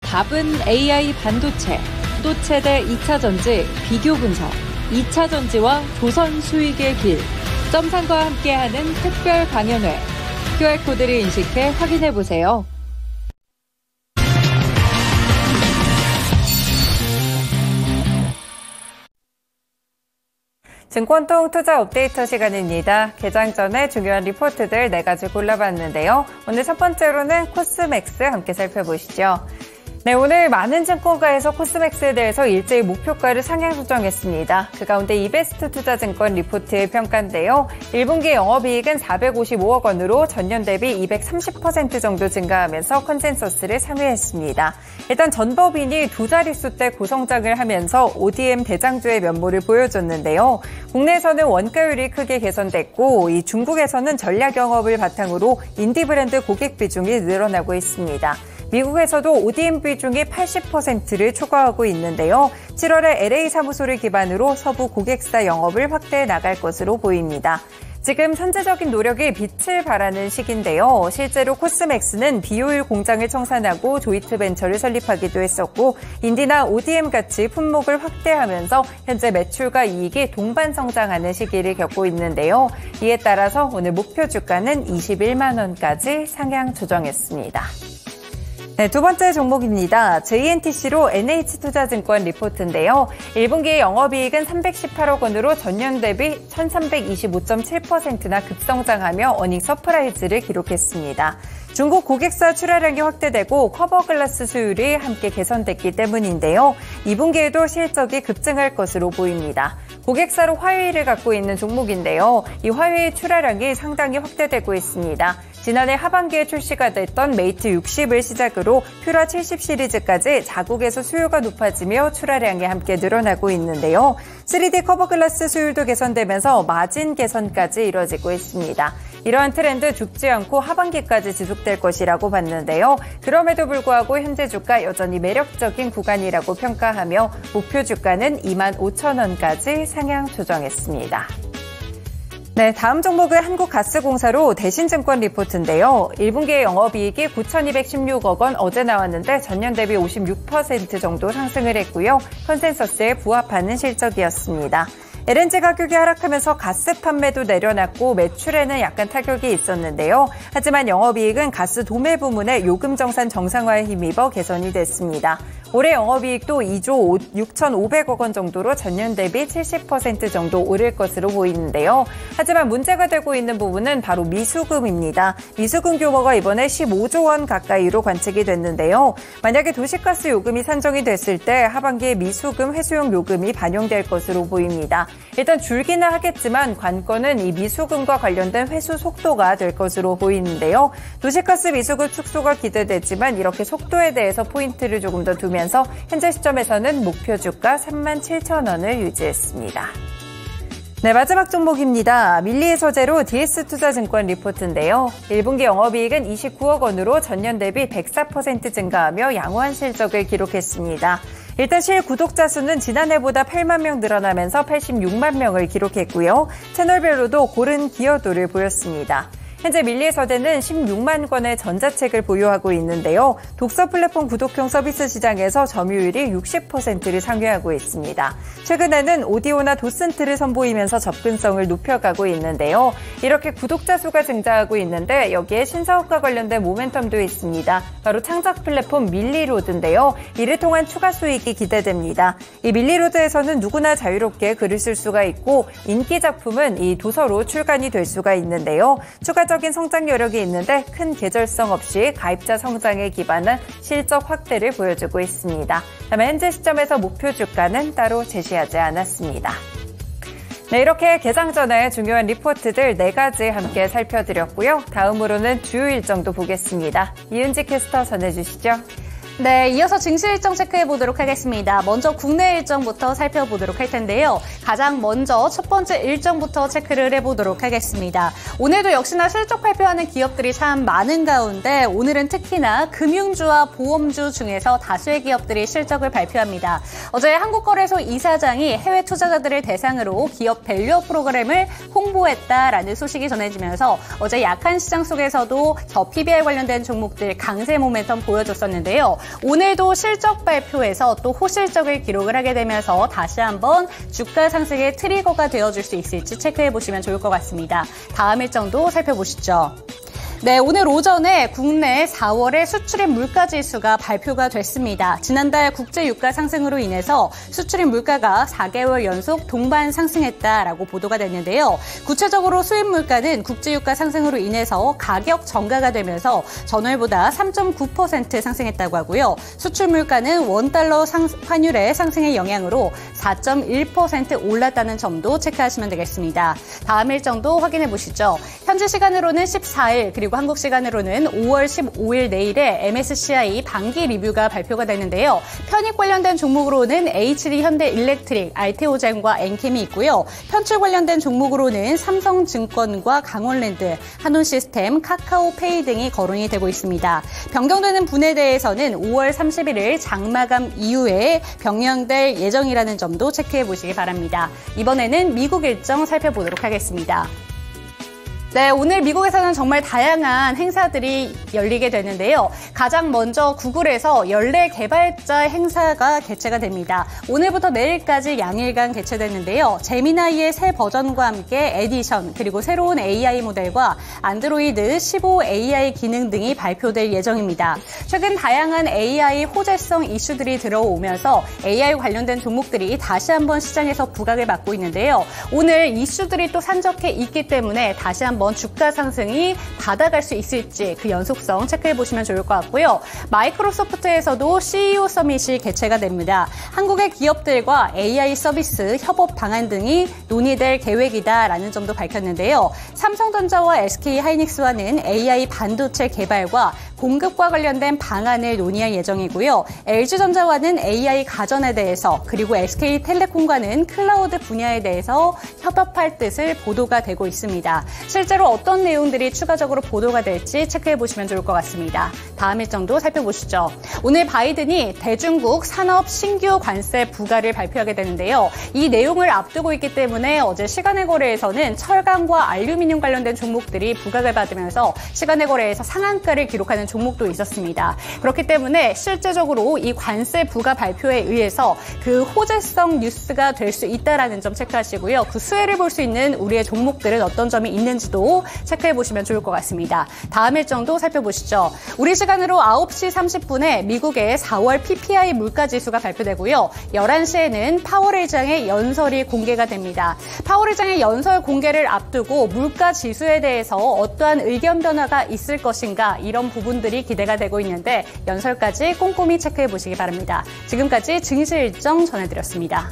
답은 AI 반도체, 또 최대 2차 전지 비교 분석, 2차 전지와 조선 수익의 길, 점상과 함께하는 특별 강연회. QR코드를 인식해 확인해보세요. 증권통 투자 업데이터 시간입니다. 개장 전에 중요한 리포트들 4가지 골라봤는데요. 오늘 첫 번째로는 코스맥스 함께 살펴보시죠. 네, 오늘 많은 증권가에서 코스맥스에 대해서 일제히 목표가를 상향 조정했습니다. 그 가운데 이베스트 투자증권 리포트의 평가인데요. 1분기 영업이익은 455억 원으로 전년 대비 230% 정도 증가하면서 컨센서스를 상회했습니다. 일단 전법인이 두 자릿수대 고성장을 하면서 ODM 대장주의 면모를 보여줬는데요. 국내에서는 원가율이 크게 개선됐고 이 중국에서는 전략 영업을 바탕으로 인디 브랜드 고객 비중이 늘어나고 있습니다. 미국에서도 ODM 비중이 80%를 초과하고 있는데요. 7월에 LA 사무소를 기반으로 서부 고객사 영업을 확대해 나갈 것으로 보입니다. 지금 선제적인 노력이 빛을 발하는 시기인데요. 실제로 코스맥스는 비효율 공장을 청산하고 조이트벤처를 설립하기도 했었고 인디나 ODM 같이 품목을 확대하면서 현재 매출과 이익이 동반 성장하는 시기를 겪고 있는데요. 이에 따라서 오늘 목표 주가는 21만 원까지 상향 조정했습니다. 네, 두 번째 종목입니다. JNTC로 NH투자증권 리포트인데요. 1분기 영업이익은 318억 원으로 전년 대비 1325.7%나 급성장하며 어닝 서프라이즈를 기록했습니다. 중국 고객사 출하량이 확대되고 커버글라스 수율이 함께 개선됐기 때문인데요. 2분기에도 실적이 급증할 것으로 보입니다. 고객사로 화웨이를 갖고 있는 종목인데요. 이 화웨이 출하량이 상당히 확대되고 있습니다. 지난해 하반기에 출시가 됐던 메이트 60을 시작으로 퓨라 70 시리즈까지 자국에서 수요가 높아지며 출하량이 함께 늘어나고 있는데요. 3D 커버글라스 수율도 개선되면서 마진 개선까지 이뤄지고 있습니다. 이러한 트렌드 죽지 않고 하반기까지 지속될 것이라고 봤는데요. 그럼에도 불구하고 현재 주가 여전히 매력적인 구간이라고 평가하며 목표 주가는 25,000원까지 상향 조정했습니다. 네, 다음 종목은 한국가스공사로 대신증권 리포트인데요. 1분기의 영업이익이 9,216억 원 어제 나왔는데 전년 대비 56% 정도 상승을 했고요. 컨센서스에 부합하는 실적이었습니다. LNG 가격이 하락하면서 가스 판매도 내려놨고 매출에는 약간 타격이 있었는데요. 하지만 영업이익은 가스 도매 부문의 요금 정산 정상화에 힘입어 개선이 됐습니다. 올해 영업이익도 2조 6,500억 원 정도로 전년 대비 70% 정도 오를 것으로 보이는데요. 하지만 문제가 되고 있는 부분은 바로 미수금입니다. 미수금 규모가 이번에 15조 원 가까이로 관측이 됐는데요. 만약에 도시가스 요금이 산정이 됐을 때 하반기에 미수금 회수용 요금이 반영될 것으로 보입니다. 일단 줄기는 하겠지만 관건은 이 미수금과 관련된 회수 속도가 될 것으로 보이는데요. 도시가스 미수금 축소가 기대되지만 이렇게 속도에 대해서 포인트를 조금 더 두면서 현재 시점에서는 목표 주가 37,000원을 유지했습니다. 네, 마지막 종목입니다. 밀리의 소재로 DS투자증권 리포트인데요. 1분기 영업이익은 29억 원으로 전년 대비 104% 증가하며 양호한 실적을 기록했습니다. 일단 실구독자 수는 지난해보다 8만 명 늘어나면서 86만 명을 기록했고요. 채널별로도 고른 기여도를 보였습니다. 현재 밀리의 서재는 16만 권의 전자책을 보유하고 있는데요. 독서 플랫폼 구독형 서비스 시장에서 점유율이 60%를 상회하고 있습니다. 최근에는 오디오나 도슨트를 선보이면서 접근성을 높여가고 있는데요. 이렇게 구독자 수가 증가하고 있는데 여기에 신사업과 관련된 모멘텀도 있습니다. 바로 창작 플랫폼 밀리로드인데요. 이를 통한 추가 수익이 기대됩니다. 이 밀리로드에서는 누구나 자유롭게 글을 쓸 수가 있고 인기 작품은 이 도서로 출간이 될 수가 있는데요. 추가적인 성장 여력이 있는데 큰 계절성 없이 가입자 성장에 기반한 실적 확대를 보여주고 있습니다. 다만 현재 시점에서 목표 주가는 따로 제시하지 않았습니다. 네, 이렇게 개장 전에 중요한 리포트들 4가지 함께 살펴드렸고요. 다음으로는 주요 일정도 보겠습니다. 이은지 캐스터 전해주시죠. 네, 이어서 증시 일정 체크해보도록 하겠습니다. 먼저 국내 일정부터 살펴보도록 할 텐데요. 가장 먼저 첫 번째 일정부터 체크를 해보도록 하겠습니다. 오늘도 역시나 실적 발표하는 기업들이 참 많은 가운데 오늘은 특히나 금융주와 보험주 중에서 다수의 기업들이 실적을 발표합니다. 어제 한국거래소 이사장이 해외 투자자들을 대상으로 기업 밸류업 프로그램을 홍보했다라는 소식이 전해지면서 어제 약한 시장 속에서도 저 PBR 관련된 종목들 강세 모멘텀 보여줬었는데요. 오늘도 실적 발표에서 또 호실적을 기록을 하게 되면서 다시 한번 주가 상승의 트리거가 되어줄 수 있을지 체크해 보시면 좋을 것 같습니다. 다음 일정도 살펴보시죠. 네, 오늘 오전에 국내 4월의 수출입 물가지수가 발표가 됐습니다. 지난달 국제 유가 상승으로 인해서 수출입 물가가 4개월 연속 동반 상승했다라고 보도가 됐는데요. 구체적으로 수입 물가는 국제 유가 상승으로 인해서 가격 정가가 되면서 전월보다 3.9% 상승했다고 하고요. 수출 물가는 원달러 환율의 상승의 영향으로 4.1% 올랐다는 점도 체크하시면 되겠습니다. 다음 일정도 확인해 보시죠. 현지 시간으로는 14일 그리고 한국 시간으로는 5월 15일 내일에 MSCI 반기 리뷰가 발표가 되는데요. 편입 관련된 종목으로는 HD 현대일렉트릭, 알테오젠과 엔캠이 있고요. 편출 관련된 종목으로는 삼성증권과 강원랜드, 한온시스템, 카카오페이 등이 거론이 되고 있습니다. 변경되는 분에 대해서는 5월 31일 장마감 이후에 변경될 예정이라는 점도 체크해 보시기 바랍니다. 이번에는 미국 일정 살펴보도록 하겠습니다. 네, 오늘 미국에서는 정말 다양한 행사들이 열리게 되는데요. 가장 먼저 구글에서 연례 개발자 행사가 개최가 됩니다. 오늘부터 내일까지 양일간 개최되는데요. 제미나이의 새 버전과 함께 에디션, 그리고 새로운 AI 모델과 안드로이드 15 AI 기능 등이 발표될 예정입니다. 최근 다양한 AI 호재성 이슈들이 들어오면서 AI 관련된 종목들이 다시 한번 시장에서 부각을 받고 있는데요. 오늘 이슈들이 또 산적해 있기 때문에 다시 한번 주가 상승이 받아갈 수 있을지 그 연속성 체크해 보시면 좋을 것 같고요. 마이크로소프트에서도 CEO 서밋이 개최가 됩니다. 한국의 기업들과 AI 서비스 협업 방안 등이 논의될 계획이다라는 점도 밝혔는데요. 삼성전자와 SK하이닉스와는 AI 반도체 개발과 공급과 관련된 방안을 논의할 예정이고요. LG전자와는 AI 가전에 대해서 그리고 SK텔레콤과는 클라우드 분야에 대해서 협업할 뜻을 보도가 되고 있습니다. 실제로 어떤 내용들이 추가적으로 보도가 될지 체크해 보시면 좋을 것 같습니다. 다음 일정도 살펴보시죠. 오늘 바이든이 대중국 산업 신규 관세 부과를 발표하게 되는데요. 이 내용을 앞두고 있기 때문에 어제 시간의 거래에서는 철강과 알루미늄 관련된 종목들이 부각을 받으면서 시간의 거래에서 상한가를 기록하는 종목도 있었습니다. 그렇기 때문에 실제적으로 이 관세 부과 발표에 의해서 그 호재성 뉴스가 될 수 있다는 점 체크하시고요. 그 수혜를 볼 수 있는 우리의 종목들은 어떤 점이 있는지도 체크해 보시면 좋을 것 같습니다. 다음 일정도 살펴보시죠. 우리 시간으로 9시 30분에 미국의 4월 PPI 물가지수가 발표되고요. 11시에는 파월 의장의 연설이 공개가 됩니다. 파월 의장의 연설 공개를 앞두고 물가지수에 대해서 어떠한 의견 변화가 있을 것인가 이런 부분들이 기대가 되고 있는데 연설까지 꼼꼼히 체크해 보시기 바랍니다. 지금까지 증시 일정 전해드렸습니다.